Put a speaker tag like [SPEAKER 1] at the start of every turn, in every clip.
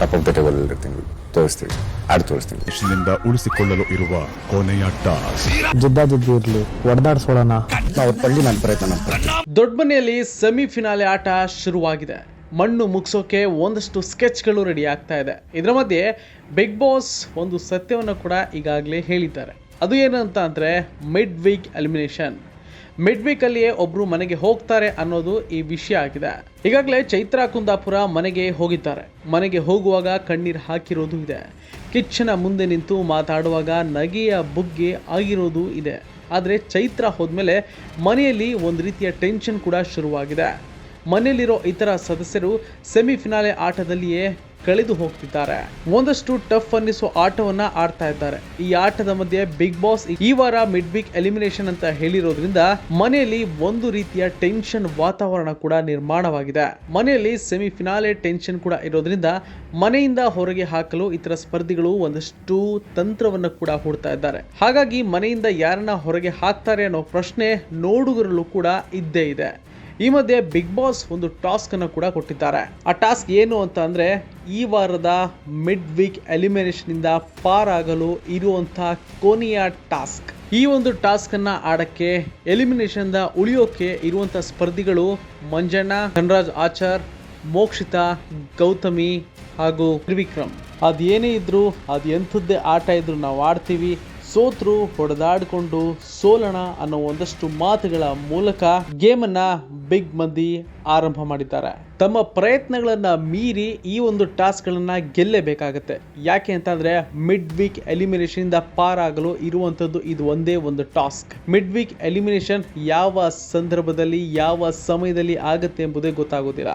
[SPEAKER 1] Top of the table ಇರ್ತೀನಿ, ತೋರಿಸ್ತೀವಿ, ಆಡಿ ತೋರಿಸ್ತೀನಿ.
[SPEAKER 2] ದೇಶದಿಂದ ಉಳಿಸಿಕೊಳ್ಳಲು ಇರುವ ಕೊನೆಯ ಟಾಸ್ಕ್.
[SPEAKER 3] ಜಿದ್ದಾಜಿದ್ದಿ ಇರಲಿ, ಹೊಡೆದಾಡ್ಸೋಣ.
[SPEAKER 1] ಅವ್ರ ಪಳ್ಳಿ ನನ್ನ ಪ್ರಯತ್ನ
[SPEAKER 4] ದೊಡ್ಡ ಮನೆಯಲ್ಲಿ ಸೆಮಿಫಿನಾಲೆ ಆಟ ಶುರುವಾಗಿದೆ. ಮಣ್ಣು ಮುಗಿಸೋಕೆ ಒಂದಷ್ಟು ಸ್ಕೆಚ್ಗಳು ರೆಡಿ ಆಗ್ತಾ ಇದೆ. ಇದರ ಮಧ್ಯೆ ಬಿಗ್ ಬಾಸ್ ಒಂದು ಸತ್ಯವನ್ನು ಕೂಡ ಈಗಾಗಲೇ ಹೇಳಿದ್ದಾರೆ. ಅದು ಏನಂತ ಅಂದರೆ ಮಿಡ್ ವೀಕ್ ಎಲಿಮಿನೇಷನ್. ಮಿಡ್ ವೀಕಲ್ಲಿಯೇ ಒಬ್ಬರು ಮನೆಗೆ ಹೋಗ್ತಾರೆ ಅನ್ನೋದು ಈ ವಿಷಯ ಆಗಿದೆ. ಈಗಾಗಲೇ ಚೈತ್ರಾ ಕುಂದಾಪುರ ಮನೆಗೆ ಹೋಗಿದ್ದಾರೆ. ಮನೆಗೆ ಹೋಗುವಾಗ ಕಣ್ಣೀರು ಹಾಕಿರೋದು ಇದೆ. ಕಿಚ್ಚನ ಮುಂದೆ ನಿಂತು ಮಾತಾಡುವಾಗ ನಗೆಯ ಬುಗ್ಗೆ ಆಗಿರೋದು ಇದೆ. ಆದರೆ ಚೈತ್ರ ಹೋದ್ಮೇಲೆ ಮನೆಯಲ್ಲಿ ಒಂದು ರೀತಿಯ ಟೆನ್ಷನ್ ಕೂಡ ಶುರುವಾಗಿದೆ. ಮನೆಯಲ್ಲಿರೋ ಇತರ ಸದಸ್ಯರು ಸೆಮಿಫಿನಾಲೆ ಆಟದಲ್ಲಿಯೇ ಕಳೆದು ಹೋಗ್ತಿದ್ದಾರೆ. ಒಂದಷ್ಟು ಟಫ್ ಅನ್ನಿಸೋ ಆಟವನ್ನ ಆಡ್ತಾ ಇದ್ದಾರೆ. ಈ ಆಟದ ಮಧ್ಯೆ ಬಿಗ್ ಬಾಸ್ ಈ ವಾರ ಮಿಡ್ ವೀಕ್ ಎಲಿಮಿನೇಷನ್ ಅಂತ ಹೇಳಿರೋದ್ರಿಂದ ಮನೆಯಲ್ಲಿ ಒಂದು ರೀತಿಯ ಟೆನ್ಷನ್ ವಾತಾವರಣ ಕೂಡ ನಿರ್ಮಾಣವಾಗಿದೆ. ಮನೆಯಲ್ಲಿ ಸೆಮಿಫಿನಾಲೆ ಟೆನ್ಷನ್ ಕೂಡ ಇರೋದ್ರಿಂದ ಮನೆಯಿಂದ ಹೊರಗೆ ಹಾಕಲು ಇತರ ಸ್ಪರ್ಧಿಗಳು ಒಂದಷ್ಟು ತಂತ್ರವನ್ನು ಕೂಡ ಹೂಡ್ತಾ ಇದ್ದಾರೆ. ಹಾಗಾಗಿ ಮನೆಯಿಂದ ಯಾರನ್ನ ಹೊರಗೆ ಹಾಕ್ತಾರೆ ಅನ್ನೋ ಪ್ರಶ್ನೆ ನೋಡುಗರಲ್ಲೂ ಕೂಡ ಇದ್ದೇ ಇದೆ. ಈ ಮಧ್ಯೆ ಬಿಗ್ ಬಾಸ್ ಒಂದು ಟಾಸ್ಕ್ ಅನ್ನು ಕೂಡ ಕೊಟ್ಟಿದ್ದಾರೆ. ಆ ಟಾಸ್ಕ್ ಏನು ಅಂತ ಅಂದ್ರೆ ಈ ವಾರದ ಮಿಡ್ ವೀಕ್ ಎಲಿಮಿನೇಷನ್ ಇಂದ ಪಾರಾಗಲು ಇರುವಂತಹ ಕೊನೆಯ ಟಾಸ್ಕ್. ಈ ಒಂದು ಟಾಸ್ಕ್ ಅನ್ನ ಆಡಕ್ಕೆ ಎಲಿಮಿನೇಷನ್ ಇಂದ ಉಳಿಯೋಕೆ ಇರುವಂತಹ ಸ್ಪರ್ಧಿಗಳು ಮಂಜಣ್ಣ, ಧನರಾಜ್ ಆಚಾರ್, ಮೋಕ್ಷಿತಾ, ಗೌತಮಿ ಹಾಗೂ ತ್ರಿವಿಕ್ರಮ್. ಅದೇನೇ ಇದ್ರು, ಅದು ಎಂಥದ್ದೇ ಆಟ ಇದ್ರು ನಾವು ಆಡ್ತೀವಿ, ಸೋತ್ರು ಹೊಡೆದಾಡಿಕೊಂಡು ಸೋಲೋಣ ಅನ್ನೋ ಒಂದಷ್ಟು ಮಾತುಗಳ ಮೂಲಕ ಗೇಮ್ ಅನ್ನ ಬಿಗ್ ಮಂದಿ ಆರಂಭ ಮಾಡಿದ್ದಾರೆ. ತಮ್ಮ ಪ್ರಯತ್ನಗಳನ್ನ ಮೀರಿ ಈ ಒಂದು ಟಾಸ್ಕ್ ಗಳನ್ನ ಗೆಲ್ಲೇಬೇಕಾಗತ್ತೆ. ಯಾಕೆ ಅಂತಂದ್ರೆ ಮಿಡ್ ವೀಕ್ ಎಲಿಮಿನೇಷನ್ ಇಂದ ಪಾರಾಗಲು ಇರುವಂತದ್ದು ಇದು ಒಂದೇ ಒಂದು ಟಾಸ್ಕ್. ಮಿಡ್ ವೀಕ್ ಎಲಿಮಿನೇಷನ್ ಯಾವ ಸಂದರ್ಭದಲ್ಲಿ ಯಾವ ಸಮಯದಲ್ಲಿ ಆಗುತ್ತೆ ಎಂಬುದೇ ಗೊತ್ತಾಗೋದಿಲ್ಲ.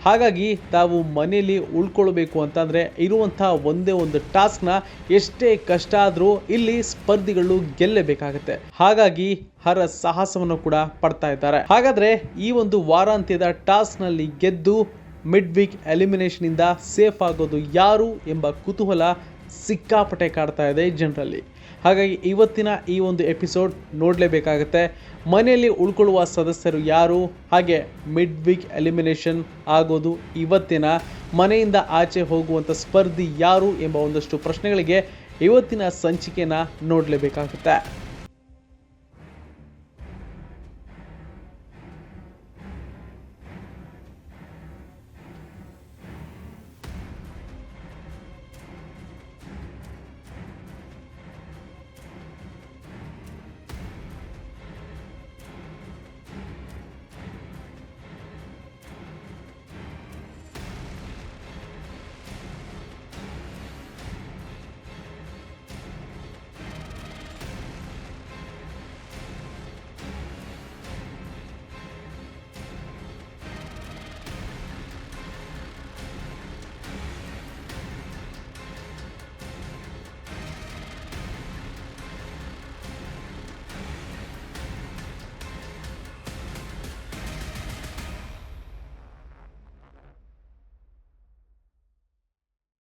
[SPEAKER 4] ಹಾಗಾಗಿ ತಾವು ಮನೆಯಲ್ಲಿ ಉಳ್ಕೊಳ್ಬೇಕು ಅಂತಂದ್ರೆ ಇರುವಂತಹ ಒಂದೇ ಒಂದು ಟಾಸ್ಕ್ ನ ಎಷ್ಟೇ ಕಷ್ಟ ಆದ್ರೂ ಇಲ್ಲಿ ಸ್ಪರ್ಧಿಗಳು ಗೆಲ್ಲಬೇಕಾಗತ್ತೆ. ಹಾಗಾಗಿ ಹರ ಸಾಹಸವನ್ನು ಕೂಡ ಪಡ್ತಾ ಇದ್ದಾರೆ. ಹಾಗಾದ್ರೆ ಈ ಒಂದು ವಾರಾಂತ್ಯದ ಟಾಸ್ಕ್ ನಲ್ಲಿ ಗೆದ್ದು ಮಿಡ್ ವೀಕ್ ಎಲಿಮಿನೇಷನ್ ಇಂದ ಸೇಫ್ ಆಗೋದು ಯಾರು ಎಂಬ ಕುತೂಹಲ ಸಿಕ್ಕಾಪಟ್ಟೆ ಕಾಡ್ತಾ ಇದೆ ಜನರಲ್ಲಿ. ಹಾಗಾಗಿ ಇವತ್ತಿನ ಈ ಒಂದು ಎಪಿಸೋಡ್ ನೋಡಲೇಬೇಕಾಗುತ್ತೆ. ಮನೆಯಲ್ಲಿ ಉಳ್ಕೊಳ್ಳುವ ಸದಸ್ಯರು ಯಾರು, ಹಾಗೆ ಮಿಡ್ ವೀಕ್ ಎಲಿಮಿನೇಷನ್ ಆಗೋದು ಇವತ್ತಿನ ಮನೆಯಿಂದ ಆಚೆ ಹೋಗುವಂಥ ಸ್ಪರ್ಧಿ ಯಾರು ಎಂಬ ಒಂದಷ್ಟು ಪ್ರಶ್ನೆಗಳಿಗೆ ಇವತ್ತಿನ ಸಂಚಿಕೆನ ನೋಡಲೇಬೇಕಾಗುತ್ತೆ.